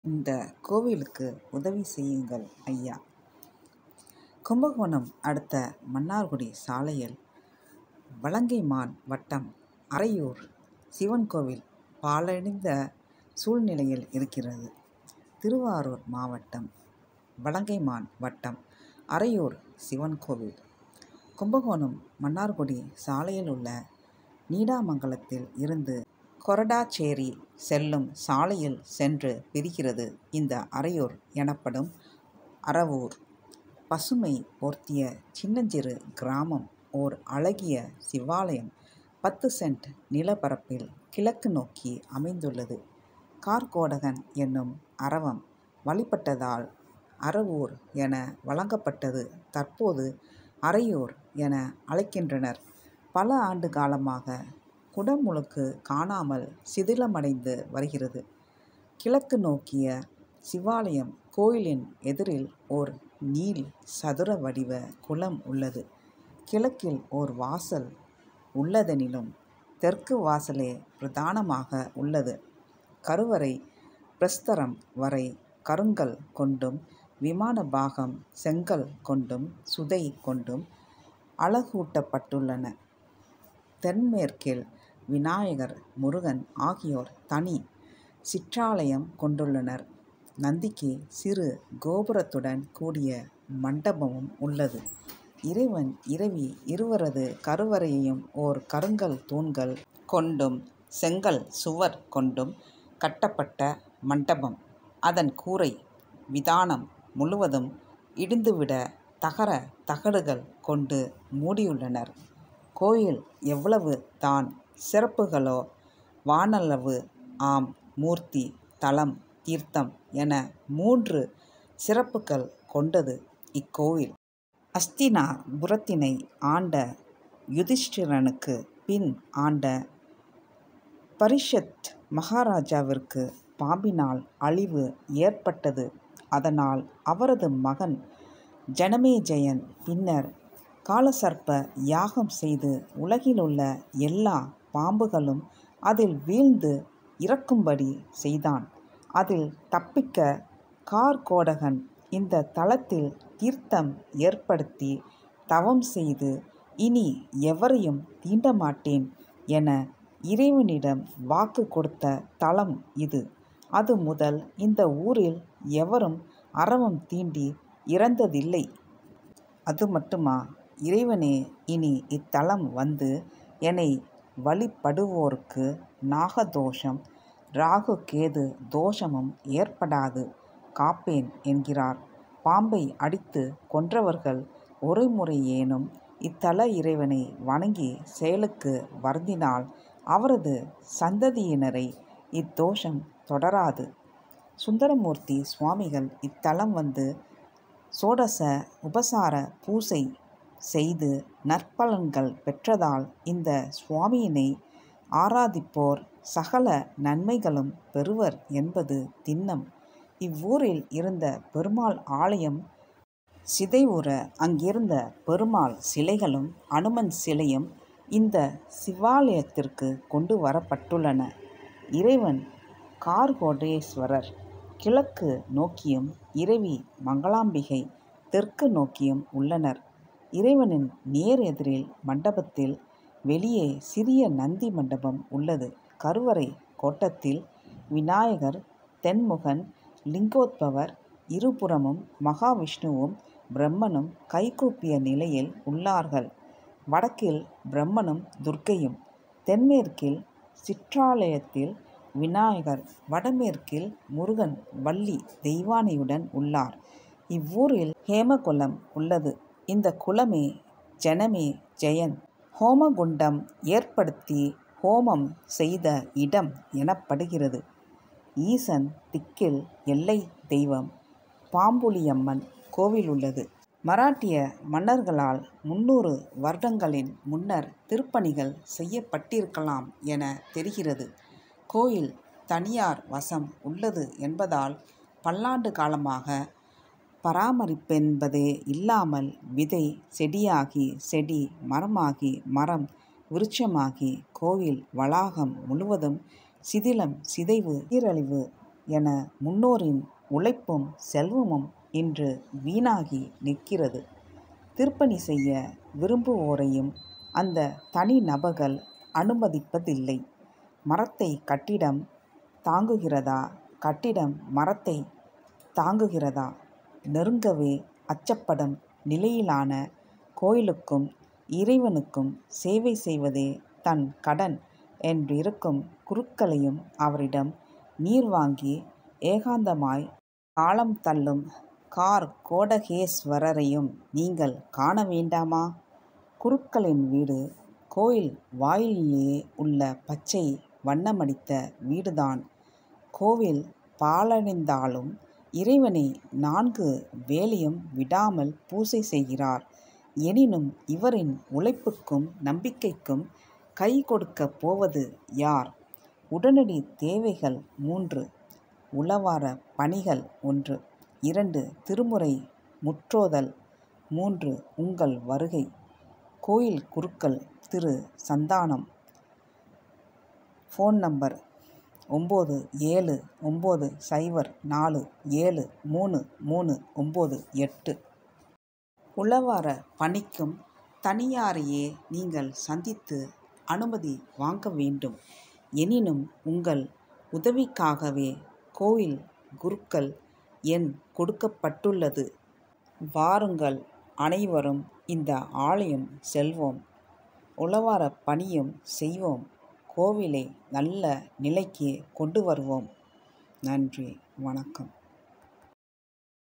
இந்த கோவிலுக்கு உதவி செய்யுங்கள் ஐயா. கும்பகோணம் அடுத்த மன்னார்குடி சாலையில் வலங்கைமான் வட்டம் அரையூர் சிவன் கோவில் பாழடைந்த சூழ்நிலையில் இருக்கிறது. திருவாரூர் மாவட்டம் வலங்கைமான் வட்டம் அரையூர் சிவன் கோவில் கும்பகோணம் மன்னார்குடி சாலையில் உள்ள நீடாமங்கலத்தில் இருந்து கொரடாச்சேரி செல்லும் சாலையில் சென்று பிரிகிறது இந்த அரையூர் எனப்படும் அறவூர். பசுமை போர்த்திய சின்னஞ்சிறு கிராமம். ஓர் அழகிய சிவாலயம் 10 சென்ட் நிலப்பரப்பில் கிழக்கு நோக்கி அமைந்துள்ளது. கார்கோடகன் என்னும் அரவம் வழிபட்டதால் அறவூர் என வழங்கப்பட்டது. தற்போது அரையூர் என அழைக்கின்றனர். பல ஆண்டு காலமாக குடமுழுக்கு காணாமல் சிதிலமடைந்து வருகிறது. கிழக்கு நோக்கிய சிவாலயம் கோயிலின் எதிரில் ஓர் நீள் சதுர வடிவ குளம் உள்ளது. கிழக்கில் ஓர் வாசல் உள்ளதெனினும் தெற்கு வாசலே பிரதானமாக உள்ளது. கருவறை பிரஸ்தரம் வரை கருங்கல் கொண்டும் விமான பாகம் செங்கல் கொண்டும் சுதை கொண்டும் அழகூட்டப்பட்டுள்ளன. தென்மேற்கில் விநாயகர், முருகன் ஆகியோர் தனி சிற்றாலயம் கொண்டுள்ளனர். நந்திக்கு சிறு கோபுரத்துடன் கூடிய மண்டபமும் உள்ளது. இறைவன் இறைவி இருவரது கருவறையையும் ஓர் கருங்கல் தூண்கள் கொண்டும் செங்கல் சுவர் கொண்டும் கட்டப்பட்ட மண்டபம். அதன் கூரை விதானம் முழுவதும் இடிந்துவிட தகர தகடுகள் கொண்டு மூடியுள்ளனர். கோயில் எவ்வளவு தான் சிறப்புகளோ வானளவு. ஆம், மூர்த்தி, தலம், தீர்த்தம் என 3 சிறப்புகள் கொண்டது இக்கோவில். அஸ்தினாபுரத்தினை ஆண்ட யுதிஷ்டிரனுக்கு பின் ஆண்ட பரீட்சித் மகாராஜாவிற்கு பாம்பினால் அழிவு ஏற்பட்டது. அதனால் அவரது மகன் ஜனமேஜயன் பின்னர் காலசர்ப்ப யாகம் செய்து உலகிலுள்ள எல்லா பாம்புகளும் அதில் வீழ்ந்து இறக்கும்படி செய்தான். அதில் தப்பிக்க கார்கோடகன் இந்த தலத்தில் தீர்த்தம் ஏற்படுத்தி தவம் செய்து இனி எவரையும் தீண்டமாட்டேன் என இறைவனிடம் வாக்கு கொடுத்த தலம் இது. அது முதல் இந்த ஊரில் எவரும் அரவம் தீண்டி இறந்ததில்லை. அது மட்டுமா, இறைவனே, இனி இத்தலம் வந்து என்னை வழிபடுவோருக்கு நாகதோஷம் ராகு கேது தோஷமும் ஏற்படாது காப்பேன் என்கிறார். பாம்பை அடித்து கொன்றவர்கள் ஒருமுறையேனும் இத்தல இறைவனை வணங்கி செயலுக்கு வருந்தினால் அவரது சந்ததியினரை இத்தோஷம் தொடராது. சுந்தரமூர்த்தி சுவாமிகள் இத்தலம் வந்து சோடச உபசார பூசை செய்து நற்பலன்கள் பெற்றதால் இந்த சுவாமியினை ஆராதிப்போர் சகல நன்மைகளும் பெறுவர் என்பது திண்ணம். இவ்வூரில் இருந்த பெருமாள் ஆலயம் சிதைவுற அங்கிருந்த பெருமாள் சிலைகளும் அனுமன் சிலையும் இந்த சிவாலயத்திற்கு கொண்டு வரப்பட்டுள்ளன. இறைவன் கார்கோடேஸ்வரர் கிழக்கு நோக்கியும் இறைவி மங்களாம்பிகை தெற்கு நோக்கியும் உள்ளனர். இறைவனின் நேர் எதிரில் மண்டபத்தில் வெளியே சிறிய நந்தி மண்டபம் உள்ளது. கருவறை கோட்டத்தில் விநாயகர், தென்முகன், லிங்கோத்பவர், இருபுறமும் மகாவிஷ்ணுவும் பிரம்மனும் கைகூப்பிய நிலையில் உள்ளார்கள். வடக்கில் பிரம்மனும் துர்க்கையும், தென்மேற்கில் சிற்றாலயத்தில் விநாயகர், வடமேற்கில் முருகன் வள்ளி தெய்வானையுடன் உள்ளார். இவ்வூரில் ஹேமகுலம் உள்ளது. இந்த குலமே ஜனமே ஜெயன் ஹோமகுண்டம் ஏற்படுத்தி ஹோமம் செய்த இடம் எனப்படுகிறது. ஈசன் திக்கில் எல்லை தெய்வம் பாம்புலியம்மன் கோவில் உள்ளது. மராட்டிய மன்னர்களால் 300 வருடங்களின் முன்னர் திருப்பணிகள் செய்யப்பட்டிருக்கலாம் என தெரிகிறது. கோயில் தனியார் வசம் உள்ளது என்பதால் பல்லாண்டு காலமாக பராமரிப்பென்பதே இல்லாமல் விதை செடியாகி செடி மரமாகி மரம் விருட்சமாகி கோவில் வளாகம் முழுவதும் சிதிலம் சிதைவு சீரழிவு என முன்னோரின் உழைப்பும் செல்வமும் இன்று வீணாகி நிற்கிறது. திருப்பணி செய்ய விரும்புவோரையும் அந்த தனி நபர்கள் அனுமதிப்பதில்லை. மரத்தை கட்டிடம் தாங்குகிறதா? கட்டிடம் மரத்தை தாங்குகிறதா? நெருங்கவே அச்சப்படும் நிலையிலான கோயிலுக்கும் இறைவனுக்கும் சேவை செய்வதே தன் கடன் என்றிருக்கும் குருக்களையும் அவரிடம் நீர் வாங்கி ஏகாந்தமாய் காலம் தள்ளும் கார்கோடகேஸ்வரரையும் நீங்கள் காண வேண்டாமா? குருக்களின் வீடு கோயில் வாயிலிலேயே உள்ள பச்சை வண்ணமடித்த வீடுதான். கோவில் பாழடைந்தாலும் இறைவனை 4 வேளையும் விடாமல் பூசை செய்கிறார். எனினும் இவரின் உழைப்புக்கும் நம்பிக்கைக்கும் கை கொடுக்கப் போவது யார்? உடனடி தேவைகள் 3. உழவார பணிகள் 1. 2. திருமுறை முற்றோதல். 3. உங்கள் வருகை. கோயில் குருக்கள் திரு சந்தானம். Phone number 9790473398. உழவார பணிக்கும் தனியாரையே நீங்கள் சந்தித்து அனுமதி வாங்க வேண்டும். எனினும் உங்கள் உதவிக்காகவே கோயில் குருக்கள் எண் கொடுக்கப்பட்டுள்ளது. வாருங்கள், அனைவரும் இந்த ஆலயம் செல்வோம், உழவார பணியும் செய்வோம், கோவிலை நல்ல நிலைக்கு கொண்டு வருவோம். நன்றி, வணக்கம்.